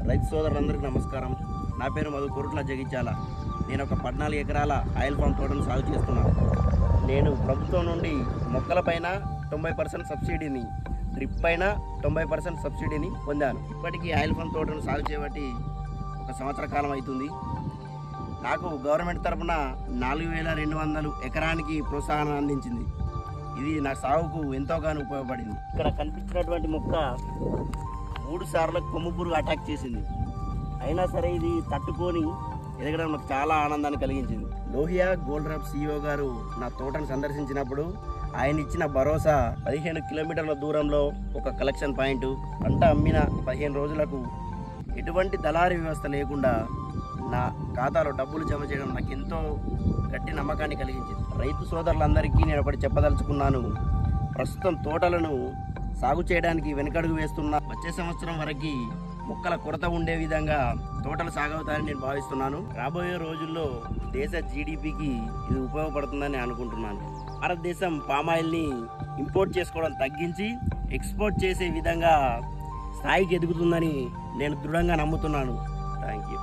రైతు సోదరులందరికీ నమస్కారం. నా పేరు మధు కొరుట్ల జగిత్యాల. నేను ఒక 14 ఎకరాల ఆయిల్ ఫామ్ తోటను సాగు చేస్తున్నాను. నేను ప్రభుత్వం నుండి మొక్కలపైన 90% సబ్సిడీని, డ్రిప్ పైన 90% సబ్సిడీని పొందాను. ఇప్పటికీ ఆయిల్ ఫామ్ తోటను సాగు చేయబట్టి 1 సంవత్సర కాలం అవుతుంది. నాకు గవర్నమెంట్ తరఫున 4200 ఎకరానికి ప్రోత్సాహం అందించింది. ఇది నా సాగుకు ఎంతోగానో ఉపయోగపడింది. ఇక్కడ కనిపించినటువంటి మొక్క 3 సార్లు కొమ్ము పురుగు అటాక్ చేసింది. అయినా సరే ఇది తట్టుకొని ఎదగడం నాకు చాలా ఆనందాన్ని కలిగించింది. లోహియా గోల్డ్ డ్రాప్ CEO గారు నా తోటను సందర్శించినప్పుడు ఆయన ఇచ్చిన భరోసా 15 కిలోమీటర్ల దూరంలో ఒక కలెక్షన్ పాయింట్, పంట అమ్మిన 15 రోజులకు ఎటువంటి దళారీ వ్యవస్థ లేకుండా నా ఖాతాలో డబ్బులు జమ చేయడం నాకు ఎంతో గట్టి నమ్మకాన్ని కలిగించింది. రైతు సోదరులందరికీ నేను ఒకటి చెప్పదలుచుకున్నాను. ప్రస్తుతం తోటలను సాగు చేయడానికి వెనుకడుగు వేస్తున్న, వచ్చే సంవత్సరం వరకు మొక్కల కొరత ఉండే విధంగా తోటలు సాగవుతాయని నేను భావిస్తున్నాను. రాబోయే రోజుల్లో దేశ GDPకి ఇది ఉపయోగపడుతుందని అనుకుంటున్నాను. భారతదేశం పామాయిల్ని ఇంపోర్ట్ చేసుకోవడం తగ్గించి ఎక్స్పోర్ట్ చేసే విధంగా స్థాయికి ఎదుగుతుందని నేను దృఢంగా నమ్ముతున్నాను. Thank you.